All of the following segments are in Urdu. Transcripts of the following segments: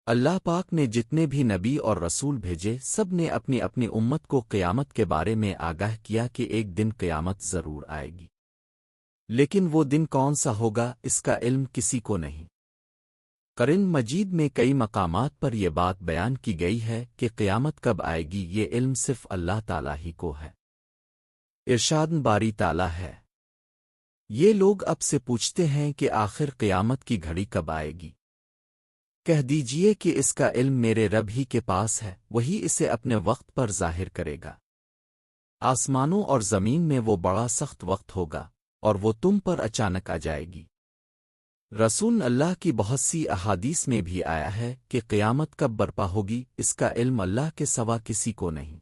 اللہ پاک نے جتنے بھی نبی اور رسول بھیجے سب نے اپنی اپنی امت کو قیامت کے بارے میں آگاہ کیا کہ ایک دن قیامت ضرور آئے گی، لیکن وہ دن کون سا ہوگا اس کا علم کسی کو نہیں۔ قرآن مجید میں کئی مقامات پر یہ بات بیان کی گئی ہے کہ قیامت کب آئے گی یہ علم صرف اللہ تعالیٰ ہی کو ہے۔ ارشاد باری تعالیٰ ہے، یہ لوگ اب سے پوچھتے ہیں کہ آخر قیامت کی گھڑی کب آئے گی؟ کہہ دیجئے کہ اس کا علم میرے رب ہی کے پاس ہے، وہی اسے اپنے وقت پر ظاہر کرے گا۔ آسمانوں اور زمین میں وہ بڑا سخت وقت ہوگا اور وہ تم پر اچانک آ جائے گی۔ رسول اللہ کی بہت سی احادیث میں بھی آیا ہے کہ قیامت کب برپا ہوگی اس کا علم اللہ کے سوا کسی کو نہیں۔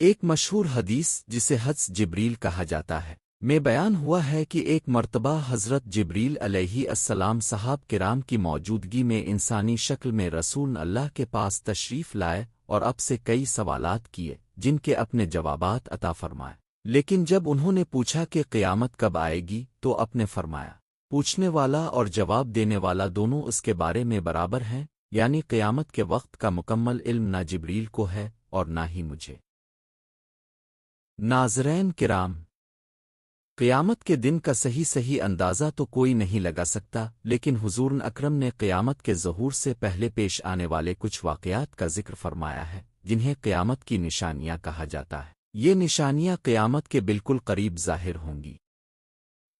ایک مشہور حدیث جسے حدیث جبریل کہا جاتا ہے میں بیان ہوا ہے کہ ایک مرتبہ حضرت جبریل علیہ السلام صحاب کرام کی موجودگی میں انسانی شکل میں رسول اللہ کے پاس تشریف لائے اور اب سے کئی سوالات کیے جن کے اپنے جوابات عطا فرمائے، لیکن جب انہوں نے پوچھا کہ قیامت کب آئے گی تو اپنے فرمایا، پوچھنے والا اور جواب دینے والا دونوں اس کے بارے میں برابر ہیں، یعنی قیامت کے وقت کا مکمل علم نہ جبریل کو ہے اور نہ ہی مجھے۔ ناظرین کرام، قیامت کے دن کا صحیح اندازہ تو کوئی نہیں لگا سکتا، لیکن حضور اکرم نے قیامت کے ظہور سے پہلے پیش آنے والے کچھ واقعات کا ذکر فرمایا ہے جنہیں قیامت کی نشانیاں کہا جاتا ہے۔ یہ نشانیاں قیامت کے بالکل قریب ظاہر ہوں گی۔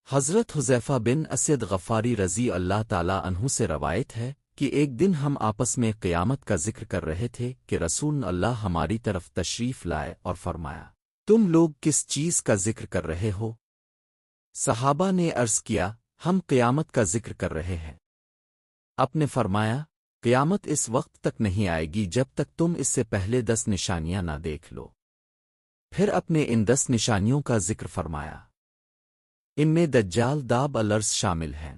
حضرت حذیفہ بن اسید غفاری رضی اللہ تعالیٰ عنہ سے روایت ہے کہ ایک دن ہم آپس میں قیامت کا ذکر کر رہے تھے کہ رسول اللہ ہماری طرف تشریف لائے اور فرمایا، تم لوگ کس چیز کا ذکر کر رہے ہو؟ صحابہ نے عرض کیا، ہم قیامت کا ذکر کر رہے ہیں۔ آپ نے فرمایا، قیامت اس وقت تک نہیں آئے گی جب تک تم اس سے پہلے 10 نشانیاں نہ دیکھ لو۔ پھر اپنے ان 10 نشانیوں کا ذکر فرمایا۔ ان میں دجال داب الارض شامل ہیں۔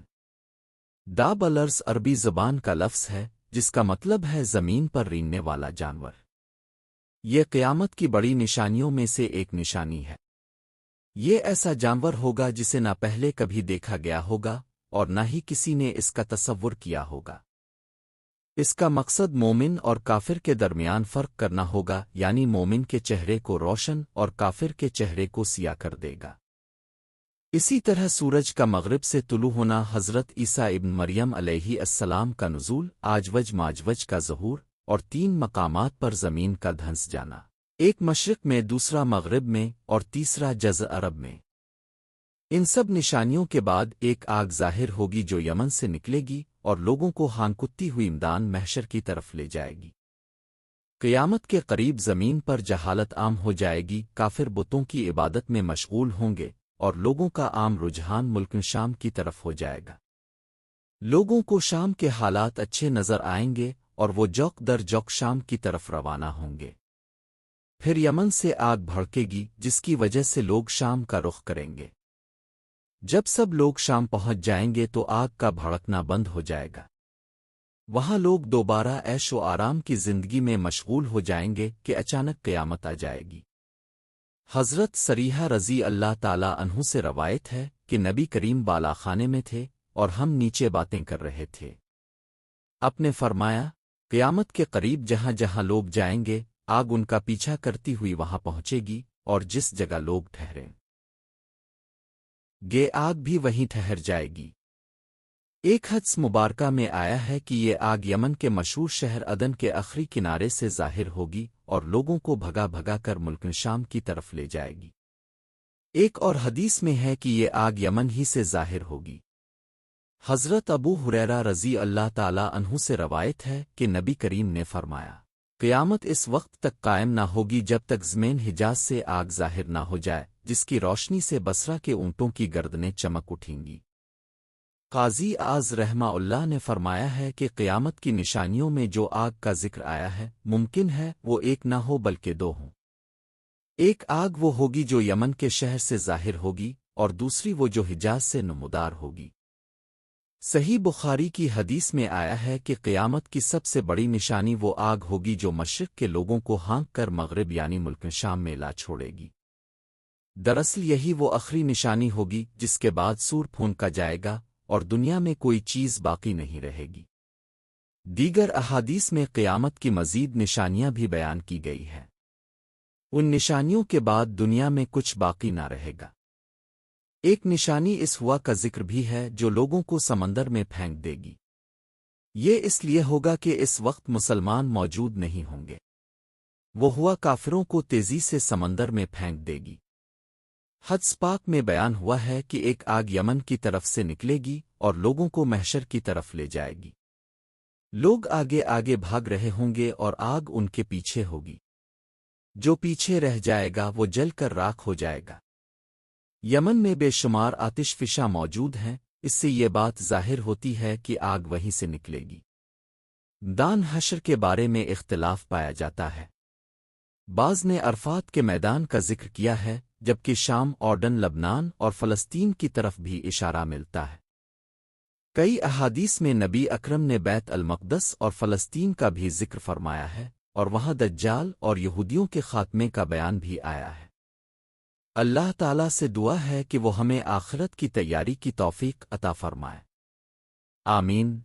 داب الارض عربی زبان کا لفظ ہے جس کا مطلب ہے زمین پر ریننے والا جانور۔ یہ قیامت کی بڑی نشانیوں میں سے ایک نشانی ہے۔ یہ ایسا جانور ہوگا جسے نہ پہلے کبھی دیکھا گیا ہوگا اور نہ ہی کسی نے اس کا تصور کیا ہوگا۔ اس کا مقصد مومن اور کافر کے درمیان فرق کرنا ہوگا، یعنی مومن کے چہرے کو روشن اور کافر کے چہرے کو سیاہ کر دے گا۔ اسی طرح سورج کا مغرب سے طلوع ہونا، حضرت عیسیٰ ابن مریم علیہ السلام کا نزول، آجوج ماجوج کا ظہور اور 3 مقامات پر زمین کا دھنس جانا، ایک مشرق میں، دوسرا مغرب میں اور تیسرا جزر عرب میں۔ ان سب نشانیوں کے بعد ایک آگ ظاہر ہوگی جو یمن سے نکلے گی اور لوگوں کو ہانکتی ہوئی میدان محشر کی طرف لے جائے گی۔ قیامت کے قریب زمین پر جہالت عام ہو جائے گی، کافر بتوں کی عبادت میں مشغول ہوں گے اور لوگوں کا عام رجحان ملک شام کی طرف ہو جائے گا۔ لوگوں کو شام کے حالات اچھے نظر آئیں گے اور وہ جوق در جوق شام کی طرف روانہ ہوں گے۔ پھر یمن سے آگ بھڑکے گی جس کی وجہ سے لوگ شام کا رخ کریں گے۔ جب سب لوگ شام پہنچ جائیں گے تو آگ کا بھڑکنا بند ہو جائے گا۔ وہاں لوگ دوبارہ عیش و آرام کی زندگی میں مشغول ہو جائیں گے کہ اچانک قیامت آ جائے گی۔ حضرت سریحہ رضی اللہ تعالیٰ عنہ سے روایت ہے کہ نبی کریم بالا خانے میں تھے اور ہم نیچے باتیں کر رہے تھے۔ آپ نے فرمایا، قیامت کے قریب جہاں جہاں لوگ جائیں گے آگ ان کا پیچھا کرتی ہوئی وہاں پہنچے گی، اور جس جگہ لوگ ٹھہریں گے آگ بھی وہیں ٹھہر جائے گی۔ ایک حدیث مبارکہ میں آیا ہے کہ یہ آگ یمن کے مشہور شہر عدن کے آخری کنارے سے ظاہر ہوگی اور لوگوں کو بھگا بھگا کر ملک شام کی طرف لے جائے گی۔ ایک اور حدیث میں ہے کہ یہ آگ یمن ہی سے ظاہر ہوگی۔ حضرت ابو ہریرہ رضی اللہ تعالیٰ عنہ سے روایت ہے کہ نبی کریم نے فرمایا، قیامت اس وقت تک قائم نہ ہوگی جب تک زمین حجاز سے آگ ظاہر نہ ہو جائے جس کی روشنی سے بصرہ کے اونٹوں کی گردنیں چمک اٹھیں گی۔ قاضی اعظ رحمہ اللہ نے فرمایا ہے کہ قیامت کی نشانیوں میں جو آگ کا ذکر آیا ہے ممکن ہے وہ ایک نہ ہو بلکہ 2 ہوں۔ ایک آگ وہ ہوگی جو یمن کے شہر سے ظاہر ہوگی اور دوسری وہ جو حجاز سے نمودار ہوگی۔ صحیح بخاری کی حدیث میں آیا ہے کہ قیامت کی سب سے بڑی نشانی وہ آگ ہوگی جو مشرق کے لوگوں کو ہانک کر مغرب یعنی ملک شام میں لا چھوڑے گی۔ دراصل یہی وہ آخری نشانی ہوگی جس کے بعد سور پھونکا جائے گا اور دنیا میں کوئی چیز باقی نہیں رہے گی۔ دیگر احادیث میں قیامت کی مزید نشانیاں بھی بیان کی گئی ہیں۔ ان نشانیوں کے بعد دنیا میں کچھ باقی نہ رہے گا۔ ایک نشانی اس ہوا کا ذکر بھی ہے جو لوگوں کو سمندر میں پھینک دے گی۔ یہ اس لیے ہوگا کہ اس وقت مسلمان موجود نہیں ہوں گے۔ وہ ہوا کافروں کو تیزی سے سمندر میں پھینک دے گی۔ حدیث پاک میں بیان ہوا ہے کہ ایک آگ یمن کی طرف سے نکلے گی اور لوگوں کو محشر کی طرف لے جائے گی۔ لوگ آگے آگے بھاگ رہے ہوں گے اور آگ ان کے پیچھے ہوگی۔ جو پیچھے رہ جائے گا وہ جل کر راکھ ہو جائے گا۔ یمن میں بے شمار آتش فشاں موجود ہیں، اس سے یہ بات ظاہر ہوتی ہے کہ آگ وہیں سے نکلے گی۔ دان حشر کے بارے میں اختلاف پایا جاتا ہے۔ بعض نے عرفات کے میدان کا ذکر کیا ہے، جبکہ شام، اردن، لبنان اور فلسطین کی طرف بھی اشارہ ملتا ہے۔ کئی احادیث میں نبی اکرم نے بیت المقدس اور فلسطین کا بھی ذکر فرمایا ہے، اور وہاں دجال اور یہودیوں کے خاتمے کا بیان بھی آیا ہے۔ اللہ تعالیٰ سے دعا ہے کہ وہ ہمیں آخرت کی تیاری کی توفیق عطا فرمائے۔ آمین۔